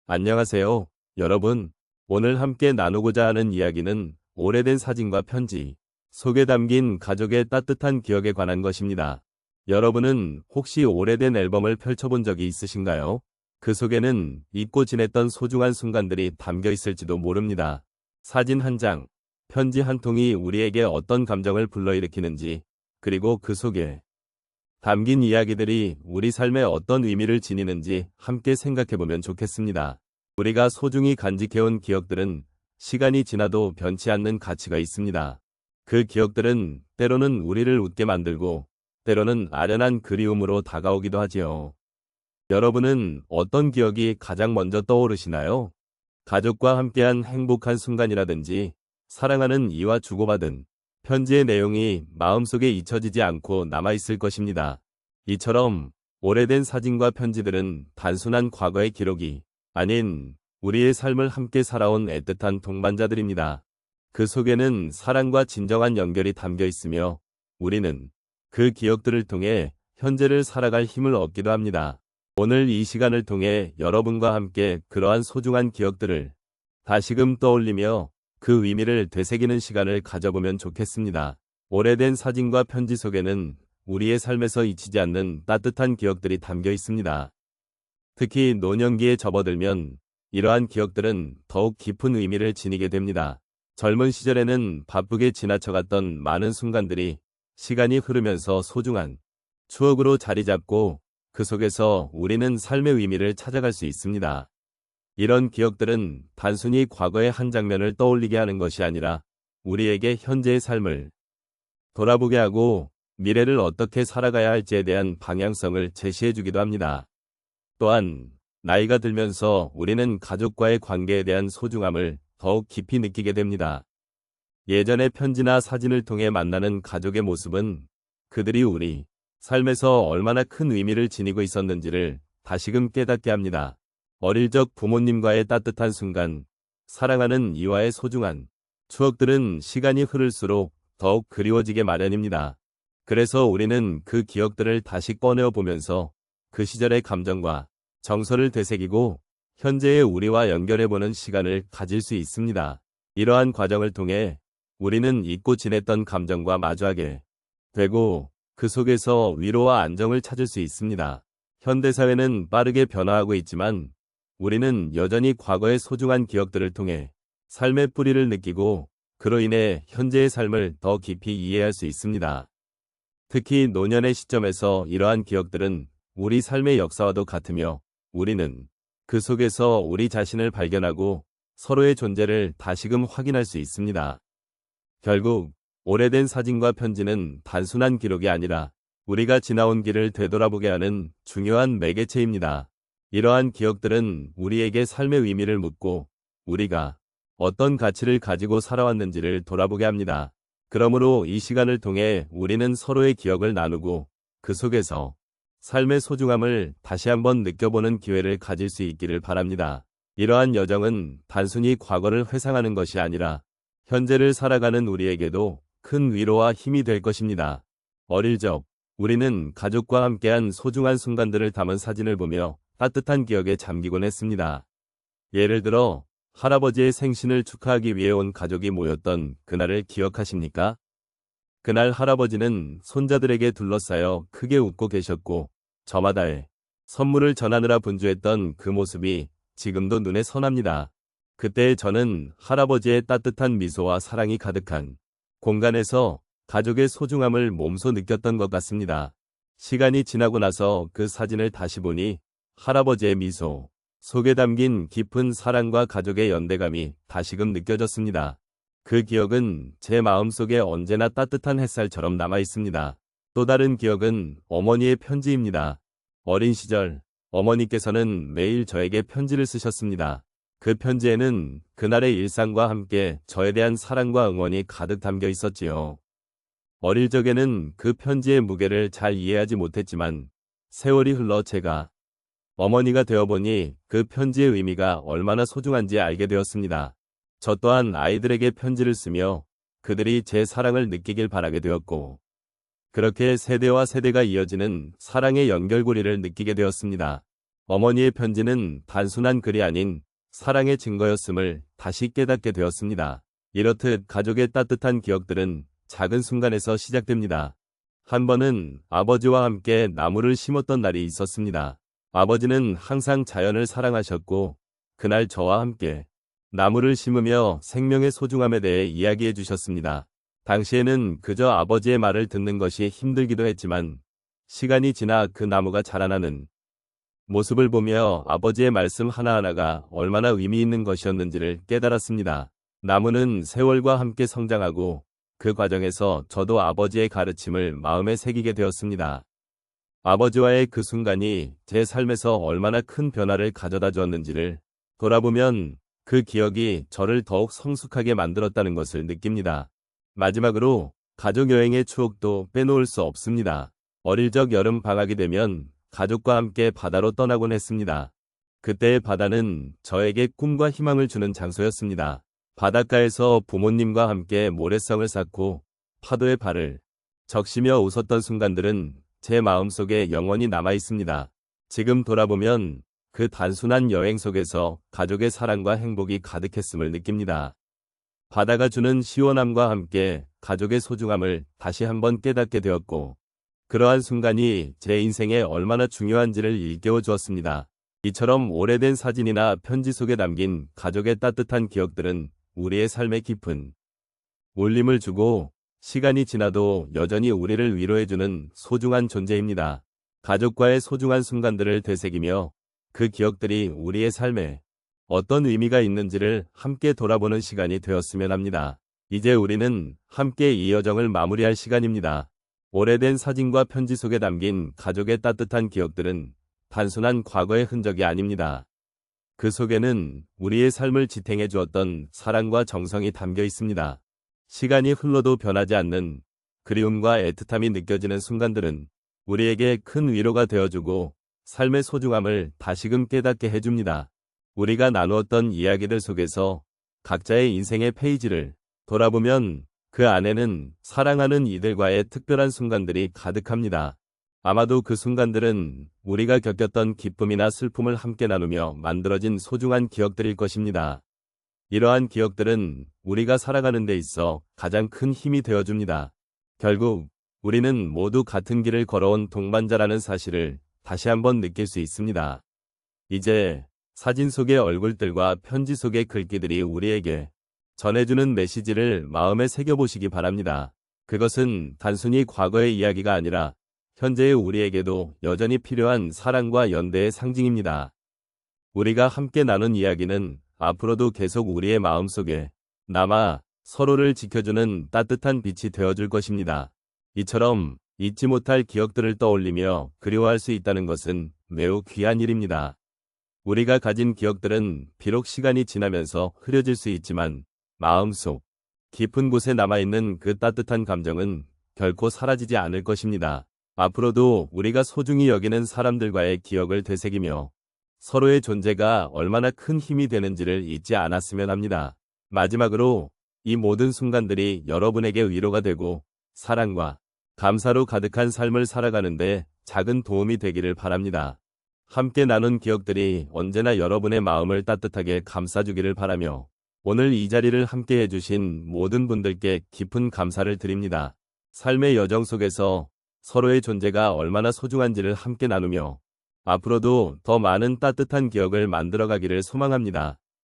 안녕하세요, 여러분. 오늘 함께 나누고자 하는 이야기는 오래된 사진과 편지 속에 담긴 가족의 따뜻한 기억에 관한 것입니다. 여러분은 혹시 오래된 앨범을 펼쳐본 적이 있으신가요? 그 속에는 잊고 지냈던 소중한 순간들이 담겨 있을지도 모릅니다. 사진 한 장, 편지 한 통이 우리에게 어떤 감정을 불러일으키는지, 그리고 그 속에 담긴 이야기들이 우리 삶에 어떤 의미를 지니는지 함께 생각해보면 좋겠습니다. 우리가 소중히 간직해온 기억들은 시간이 지나도 변치 않는 가치가 있습니다. 그 기억들은 때로는 우리를 웃게 만들고 때로는 아련한 그리움으로 다가오기도 하지요. 여러분은 어떤 기억이 가장 먼저 떠오르시나요? 가족과 함께한 행복한 순간이라든지 사랑하는 이와 주고받은 편지의 내용이 마음속에 잊혀지지 않고 남아있을 것입니다. 이처럼 오래된 사진과 편지들은 단순한 과거의 기록이 아닌 우리의 삶을 함께 살아온 애틋한 동반자들입니다. 그 속에는 사랑과 진정한 연결이 담겨 있으며 우리는 그 기억들을 통해 현재를 살아갈 힘을 얻기도 합니다. 오늘 이 시간을 통해 여러분과 함께 그러한 소중한 기억들을 다시금 떠올리며 그 의미를 되새기는 시간을 가져보면 좋겠습니다. 오래된 사진과 편지 속에는 우리의 삶에서 잊히지 않는 따뜻한 기억들이 담겨 있습니다. 특히 노년기에 접어들면 이러한 기억들은 더욱 깊은 의미를 지니게 됩니다. 젊은 시절에는 바쁘게 지나쳐갔던 많은 순간들이 시간이 흐르면서 소중한 추억으로 자리 잡고 그 속에서 우리는 삶의 의미를 찾아갈 수 있습니다. 이런 기억들은 단순히 과거의 한 장면을 떠올리게 하는 것이 아니라 우리에게 현재의 삶을 돌아보게 하고 미래를 어떻게 살아가야 할지에 대한 방향성을 제시해주기도 합니다. 또한 나이가 들면서 우리는 가족과의 관계에 대한 소중함을 더욱 깊이 느끼게 됩니다. 예전의 편지나 사진을 통해 만나는 가족의 모습은 그들이 우리 삶에서 얼마나 큰 의미를 지니고 있었는지를 다시금 깨닫게 합니다. 어릴 적 부모님과의 따뜻한 순간, 사랑하는 이와의 소중한 추억들은 시간이 흐를수록 더욱 그리워지게 마련입니다. 그래서 우리는 그 기억들을 다시 꺼내어 보면서 그 시절의 감정과 정서를 되새기고 현재의 우리와 연결해보는 시간을 가질 수 있습니다. 이러한 과정을 통해 우리는 잊고 지냈던 감정과 마주하게 되고 그 속에서 위로와 안정을 찾을 수 있습니다. 현대사회는 빠르게 변화하고 있지만 우리는 여전히 과거의 소중한 기억들을 통해 삶의 뿌리를 느끼고 그로 인해 현재의 삶을 더 깊이 이해할 수 있습니다. 특히 노년의 시점에서 이러한 기억들은 우리 삶의 역사와도 같으며 우리는 그 속에서 우리 자신을 발견하고 서로의 존재를 다시금 확인할 수 있습니다. 결국 오래된 사진과 편지는 단순한 기록이 아니라 우리가 지나온 길을 되돌아보게 하는 중요한 매개체입니다. 이러한 기억들은 우리에게 삶의 의미를 묻고 우리가 어떤 가치를 가지고 살아왔는지를 돌아보게 합니다. 그러므로 이 시간을 통해 우리는 서로의 기억을 나누고 그 속에서 삶의 소중함을 다시 한번 느껴보는 기회를 가질 수 있기를 바랍니다. 이러한 여정은 단순히 과거를 회상하는 것이 아니라 현재를 살아가는 우리에게도 큰 위로와 힘이 될 것입니다. 어릴 적 우리는 가족과 함께한 소중한 순간들을 담은 사진을 보며 따뜻한 기억에 잠기곤 했습니다. 예를 들어 할아버지의 생신을 축하하기 위해 온 가족이 모였던 그날을 기억하십니까? 그날 할아버지는 손자들에게 둘러싸여 크게 웃고 계셨고 저마다의 선물을 전하느라 분주했던 그 모습이 지금도 눈에 선합니다. 그때 저는 할아버지의 따뜻한 미소와 사랑이 가득한 공간에서 가족의 소중함을 몸소 느꼈던 것 같습니다. 시간이 지나고 나서 그 사진을 다시 보니 할아버지의 미소 속에 담긴 깊은 사랑과 가족의 연대감이 다시금 느껴졌습니다. 그 기억은 제 마음속에 언제나 따뜻한 햇살처럼 남아 있습니다. 또 다른 기억은 어머니의 편지입니다. 어린 시절 어머니께서는 매일 저에게 편지를 쓰셨습니다. 그 편지에는 그날의 일상과 함께 저에 대한 사랑과 응원이 가득 담겨 있었지요. 어릴 적에는 그 편지의 무게를 잘 이해하지 못했지만 세월이 흘러 제가 어머니가 되어보니 그 편지의 의미가 얼마나 소중한지 알게 되었습니다. 저 또한 아이들에게 편지를 쓰며 그들이 제 사랑을 느끼길 바라게 되었고 그렇게 세대와 세대가 이어지는 사랑의 연결고리를 느끼게 되었습니다. 어머니의 편지는 단순한 글이 아닌 사랑의 증거였음을 다시 깨닫게 되었습니다. 이렇듯 가족의 따뜻한 기억들은 작은 순간에서 시작됩니다. 한 번은 아버지와 함께 나무를 심었던 날이 있었습니다. 아버지는 항상 자연을 사랑하셨고 그날 저와 함께 나무를 심으며 생명의 소중함에 대해 이야기해 주셨습니다. 당시에는 그저 아버지의 말을 듣는 것이 힘들기도 했지만 시간이 지나 그 나무가 자라나는 모습을 보며 아버지의 말씀 하나하나가 얼마나 의미 있는 것이었는지를 깨달았습니다. 나무는 세월과 함께 성장하고 그 과정에서 저도 아버지의 가르침을 마음에 새기게 되었습니다. 아버지와의 그 순간이 제 삶에서 얼마나 큰 변화를 가져다 주었는지를 돌아보면 그 기억이 저를 더욱 성숙하게 만들었다는 것을 느낍니다. 마지막으로 가족 여행의 추억도 빼놓을 수 없습니다. 어릴 적 여름 방학이 되면 가족과 함께 바다로 떠나곤 했습니다. 그때의 바다는 저에게 꿈과 희망을 주는 장소였습니다. 바닷가에서 부모님과 함께 모래성을 쌓고 파도에 발을 적시며 웃었던 순간들은 제 마음속에 영원히 남아 있습니다. 지금 돌아보면 그 단순한 여행 속에서 가족의 사랑과 행복이 가득했음을 느낍니다. 바다가 주는 시원함과 함께 가족의 소중함을 다시 한번 깨닫게 되었고, 그러한 순간이 제 인생에 얼마나 중요한지를 일깨워 주었습니다. 이처럼 오래된 사진이나 편지 속에 담긴 가족의 따뜻한 기억들은 우리의 삶에 깊은 울림을 주고 시간이 지나도 여전히 우리를 위로해주는 소중한 존재입니다. 가족과의 소중한 순간들을 되새기며 그 기억들이 우리의 삶에 어떤 의미가 있는지를 함께 돌아보는 시간이 되었으면 합니다. 이제 우리는 함께 이 여정을 마무리할 시간입니다. 오래된 사진과 편지 속에 담긴 가족의 따뜻한 기억들은 단순한 과거의 흔적이 아닙니다. 그 속에는 우리의 삶을 지탱해 주었던 사랑과 정성이 담겨 있습니다. 시간이 흘러도 변하지 않는 그리움과 애틋함이 느껴지는 순간들은 우리에게 큰 위로가 되어주고 삶의 소중함을 다시금 깨닫게 해줍니다. 우리가 나누었던 이야기들 속에서 각자의 인생의 페이지를 돌아보면 그 안에는 사랑하는 이들과의 특별한 순간들이 가득합니다. 아마도 그 순간들은 우리가 겪었던 기쁨이나 슬픔을 함께 나누며 만들어진 소중한 기억들일 것입니다. 이러한 기억들은 우리가 살아가는 데 있어 가장 큰 힘이 되어줍니다. 결국 우리는 모두 같은 길을 걸어온 동반자라는 사실을 다시 한번 느낄 수 있습니다. 이제 사진 속의 얼굴들과 편지 속의 글귀들이 우리에게 전해주는 메시지를 마음에 새겨보시기 바랍니다. 그것은 단순히 과거의 이야기가 아니라 현재의 우리에게도 여전히 필요한 사랑과 연대의 상징입니다. 우리가 함께 나눈 이야기는 앞으로도 계속 우리의 마음속에 남아 서로를 지켜주는 따뜻한 빛이 되어줄 것입니다. 이처럼 잊지 못할 기억들을 떠올리며 그리워할 수 있다는 것은 매우 귀한 일입니다. 우리가 가진 기억들은 비록 시간이 지나면서 흐려질 수 있지만 마음속 깊은 곳에 남아있는 그 따뜻한 감정은 결코 사라지지 않을 것입니다. 앞으로도 우리가 소중히 여기는 사람들과의 기억을 되새기며 서로의 존재가 얼마나 큰 힘이 되는지를 잊지 않았으면 합니다. 마지막으로 이 모든 순간들이 여러분에게 위로가 되고 사랑과 감사로 가득한 삶을 살아가는데 작은 도움이 되기를 바랍니다. 함께 나눈 기억들이 언제나 여러분의 마음을 따뜻하게 감싸주기를 바라며 오늘 이 자리를 함께 해주신 모든 분들께 깊은 감사를 드립니다. 삶의 여정 속에서 서로의 존재가 얼마나 소중한지를 함께 나누며 앞으로도 더 많은 따뜻한 기억을 만들어가기를 소망합니다.